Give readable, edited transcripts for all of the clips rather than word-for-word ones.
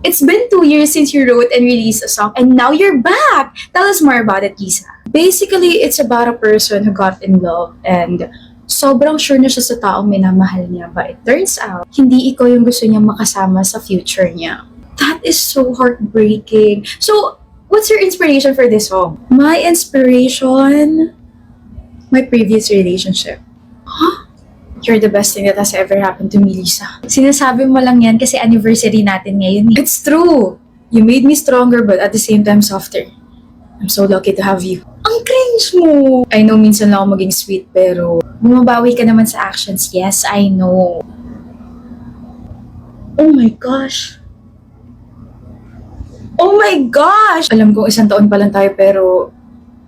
It's been 2 years since you wrote and released a song, and now you're back! Tell us more about it, Lisa. Basically, it's about a person who got in love and sobrang sure na siya sa taong minamahal niya, but it turns out, hindi ikaw yung gusto niya makasama sa future niya. That is so heartbreaking. So, what's your inspiration for this song? My inspiration? My previous relationship. Huh? You're the best thing that has ever happened to me, Lisa. Sinasabi mo lang yan kasi anniversary natin ngayon. It's true! You made me stronger but at the same time softer. I'm so lucky to have you. Ang cringe mo! I know minsan lang ako maging sweet pero bumabawi ka naman sa actions. Yes, I know. Oh my gosh! Oh my gosh! Alam ko 1 taon pa lang tayo pero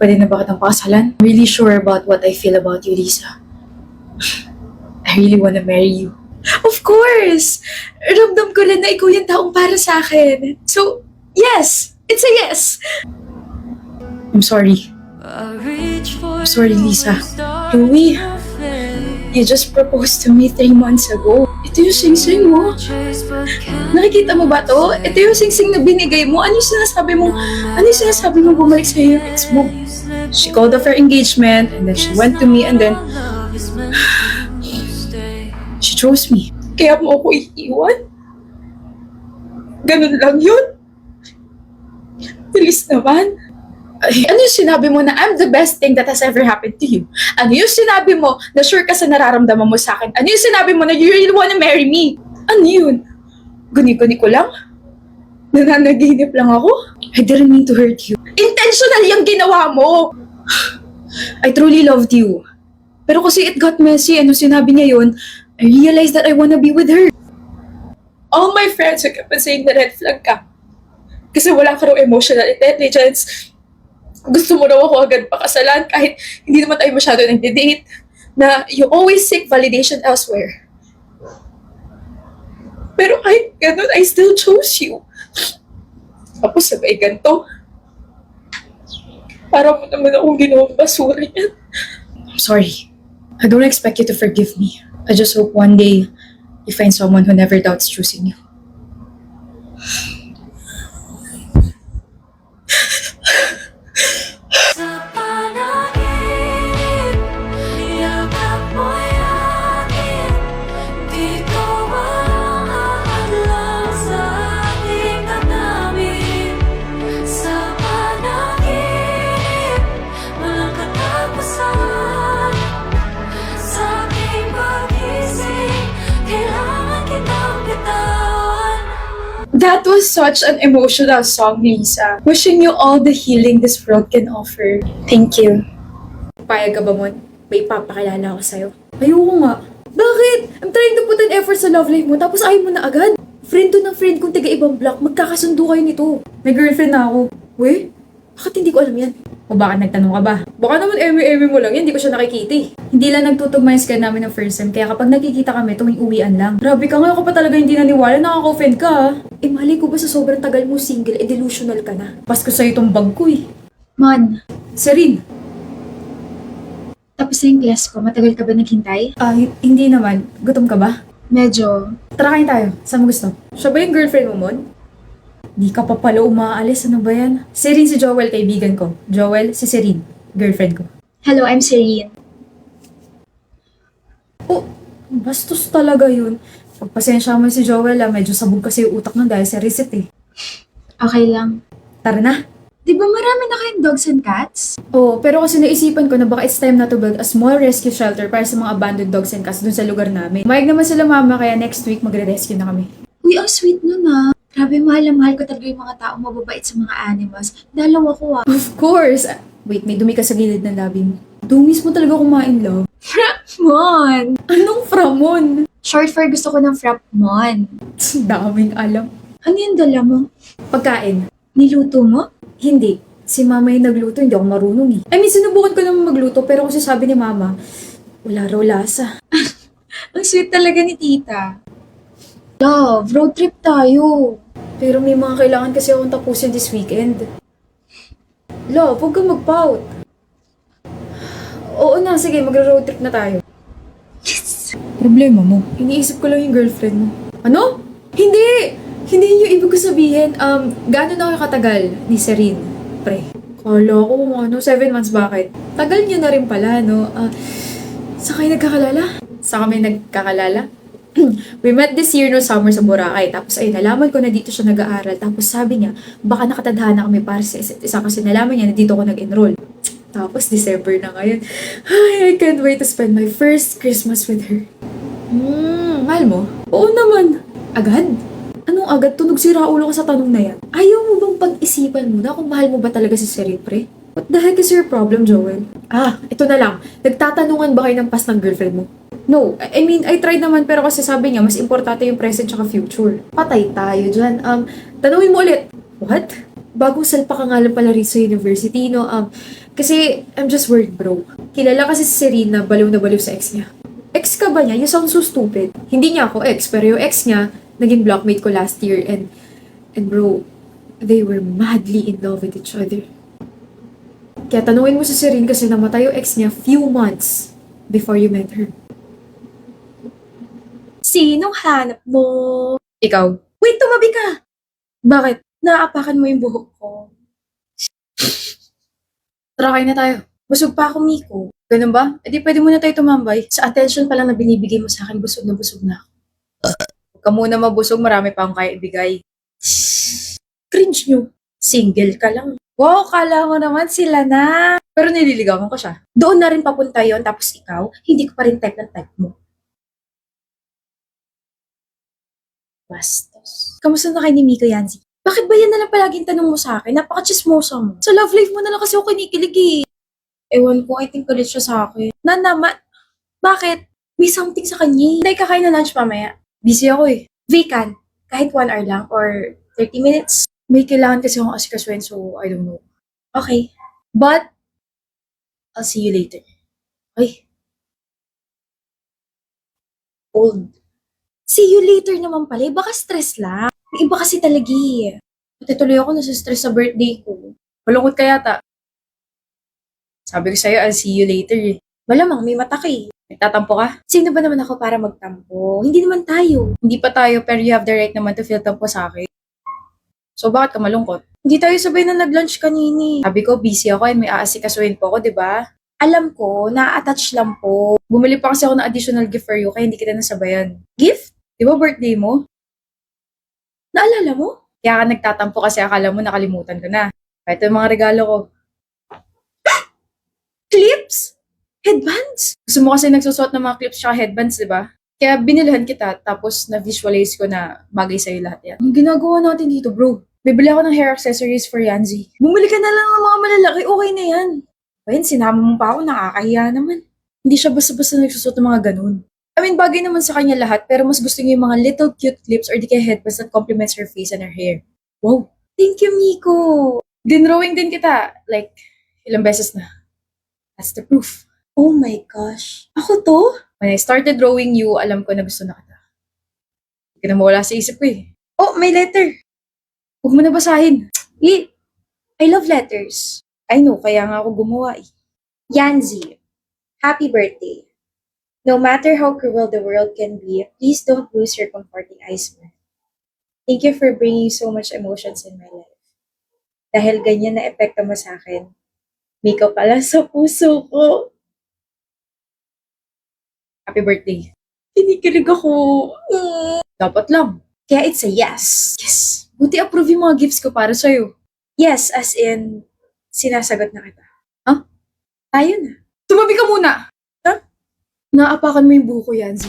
pwede na ba kitang pakasalan? I'm really sure about what I feel about you, Lisa. I really wanna marry you. Of course! Ramdam ko lang na ikaw yung taong para sa akin. So, yes! It's a yes! I'm sorry. I'm sorry, Lisa. Louie, you just proposed to me 3 months ago. Ito yung sing-sing mo. Nakikita mo ba to? Ito yung sing-sing na binigay mo. Ano yung sinasabi mo? Ano yung sinasabi mo bumalik sa'yo yung ex mo? She called off her engagement and then she went to me and then she chose me. Kaya mo ako iiwan? Ganun lang yun? Bilis naman. Ay, ano yung sinabi mo na I'm the best thing that has ever happened to you? Ano yung sinabi mo na sure ka sa nararamdaman mo sa akin? Ano yung sinabi mo na you really wanna marry me? Ano yun? Guni-guni ko lang? Nananaginip lang ako? I didn't mean to hurt you. Intentional yung ginawa mo! I truly loved you. Pero kasi it got messy and nung sinabi niya yun, I realized that I wanna be with her. All my friends who kept on saying na red flag ka. Kasi wala ka raw emotional intelligence. Gusto mo raw ako agad pakasalan kahit hindi naman tayo masyado nagde-date. Na you always seek validation elsewhere. Pero kahit ganun, I still chose you. Tapos sabay ganito. Para mo naman akong ginawang basura yan. I'm sorry. I don't expect you to forgive me. I just hope one day you find someone who never doubts choosing you. That was such an emotional song, Lisa. Wishing you all the healing this world can offer. Thank you. Payag ka ba, Mon? May papakilala ako sa'yo. Ayoko nga. Bakit? I'm trying to put an effort sa love life mo, tapos ayaw mo na agad. Friend to ng friend kong taga-ibang block, magkakasundo kayo nito. May girlfriend na ako. Weh? Bakit hindi ko alam yan? O baka nagtanong ka ba? Baka naman eme-eme mo lang yan, hindi ko siya nakikita eh. Hindi lang nagtutugma yung scan namin ng first time, kaya kapag nakikita kami, tuwing uwian lang. Grabe ka nga, ako pa talaga hindi naniwala, nakaka-offend ka ah. Eh mali ko ba sa sobrang tagal mo single, delusional ka na. Pasko sa'yo itong bag ko eh. Man. Serene. Tapos na yung class ko, matagal ka ba naghintay? Hindi naman. Gutom ka ba? Medyo. Tara kain tayo. Saan mo gusto? Siya ba yung girlfriend mo, Mon? Di ka pa pala umaalis. Ano ba yan? Serene si Joel, kaibigan ko. Joel, si Serene, girlfriend ko. Hello, I'm Serene. Oh, bastos talaga yun. Pagpasensya mo si Joel medyo sabog kasi yung utak nun dahil sa receipt eh. Okay lang. Tara na. Di ba marami na kayong dogs and cats? Oo, pero kasi naisipan ko na baka it's time na to build a small rescue shelter para sa mga abandoned dogs and cats dun sa lugar namin. Mayag naman sila mama kaya next week magre-rescue na kami. Uy, ang sweet nun ah. Grabe, mahal na mahal ko talaga yung mga taong mababait sa mga animals. Dalaw ako ah. Of course! Wait, may dumi ka sa gilid ng labi mo. Dumis mo talaga kumain, love. Frapmon! Anong Framon? Short for gusto ko ng Frapmon. Daming alam. Ano yung dala mo? Pagkain. Niluto mo? Hindi. Si mama yung nagluto, hindi ako marunong eh. I mean, sinubukan ko naman magluto, pero kasi sabi ni mama, wala raw lasa. Ang sweet talaga ni tita. Love, road trip tayo. Pero may mga kailangan kasi akong tapusin this weekend. Love, huwag kang mag-pout. Oo na, sige, mag-road trip na tayo. Yes! Problema mo? Iniisip ko lang yung girlfriend mo. Ano? Hindi! Hindi yun yung ibig ko sabihin. Gaano na kayo katagal ni Serene, pre? Kala ko, 7 months, bakit? Tagal niyo na rin pala, no? Saan kayo nagkakalala? Saan kami nagkakalala? We met this year no summer sa Boracay. Tapos ay nalaman ko na dito siya nag-aaral. Tapos sabi niya, baka nakatadhana kami para sa isa't isa kasi nalaman niya na dito ako nag-enroll. Tapos December na ngayon. Ay, I can't wait to spend my first Christmas with her. Mahal mo? Oo naman. Agad? Anong agad? Tunog sira ulo ka sa tanong na yan. Ayaw mo bang pag-isipan muna kung mahal mo ba talaga si Serene, pre? What the heck is your problem, Joel? Ito na lang. Nagtatanungan ba kayo ng past ng girlfriend mo? No, I mean, I tried naman pero kasi sabi niya, mas importante yung present tsaka future. Patay tayo dyan. Tanungin mo ulit. What? Bagong salpa ka nga lang pala rin sa university, no? Kasi I'm just worried, bro. Kilala kasi si Serene na baliw sa ex niya. Ex ka ba niya? You sound so stupid. Hindi niya ako ex, pero yung ex niya, naging blockmate ko last year and bro, they were madly in love with each other. Kaya tanungin mo si Serene kasi namatay yung ex niya few months before you met her. Sinong hanap mo? Ikaw? Wait, tumabi ka! Bakit? Naapakan mo yung buhok ko. Tara, kain na tayo. Busog pa ako, Miko. Ganun ba? E di pwede muna tayo tumambay. Sa attention pa lang na binibigay mo sa akin, busog na ako. Huwag ka muna mabusog, marami pa akong kaya ibigay. Cringe nyo. Single ka lang. Wow, kala mo naman sila na. Pero nililigawan ko siya. Doon na rin papunta yon tapos ikaw, hindi ko pa rin type ng type mo. Bastos. Kamusta na kayo ni Miko, Yanzi? Bakit ba yan na lang palaging tanong mo sa akin? Napaka-chismosa mo. Sa love life mo na lang kasi ako kinikilig eh. Ewan ko, I think kulit siya sa akin. Bakit? May something sa kanya. Hindi kakain na lunch mamaya. Busy ako eh. Vacant. Kahit 1 hour lang or 30 minutes. May kailangan kasi akong asikasuhin, so I don't know. Okay. But, I'll see you later. Ay. Old. See you later naman pala. Baka stress lang. May iba kasi talaga eh. Pati tuloy ako nasa-stress sa birthday ko. Malungkot ka yata. Sabi ko sa'yo, I'll see you later eh. Malamang may mata ka eh. Nagtatampo ka? Sino ba naman ako para magtampo? Hindi naman tayo. Hindi pa tayo, pero you have the right naman to feel tampo sa akin. So bakit ka malungkot? Hindi tayo sabay na nag-lunch kanini. Sabi ko, busy ako and may aasikasuhin po ako, di ba? Alam ko, na-attach lang po. Bumili pa kasi ako ng additional gift for you, kaya hindi kita nasabayan. Gift? Di ba birthday mo? Naalala mo? Kaya ka nagtatampo kasi akala mo nakalimutan ko na. Ito yung mga regalo ko. Clips? Headbands? Gusto mo kasi nagsusuot ng mga clips tsaka headbands, di ba? Kaya binilhan kita, tapos na-visualize ko na bagay sa'yo lahat yan. Ang ginagawa natin dito, bro. Bibili ako ng hair accessories for Yanzi. Bumili ka na lang ng mga malalaki, okay na yan. Ayun, sinama mo pa ako, nakakahiya naman. Hindi siya basta-basta nagsusuot ng mga ganun. I mean, bagay naman sa kanya lahat, pero mas gusto niya yung mga little cute clips or di kaya headbands that complements her face and her hair. Wow. Thank you, Miko. Dinrowing din kita. Like, ilang beses na. That's the proof. Oh my gosh. Ako to? When I started drawing you, alam ko na gusto na kita. Hindi ka na mawala sa isip ko eh. Oh, may letter. Huwag mo na basahin. I love letters. I know, kaya nga ako gumawa eh. Yanzi, happy birthday. No matter how cruel the world can be, please don't lose your comforting eyes, man. Thank you for bringing so much emotions in my life. Dahil ganyan na epekto mo sa akin, Miko pala sa puso ko. Happy birthday. Kinikilig ako. Dapat lang. Kaya it's a yes. Yes. Buti approve yung mga gifts ko para sa'yo. Yes, as in, sinasagot na kita. Huh? Tayo na. Tumabi ka muna! Huh? Naapakan mo yung buko, Yanzi.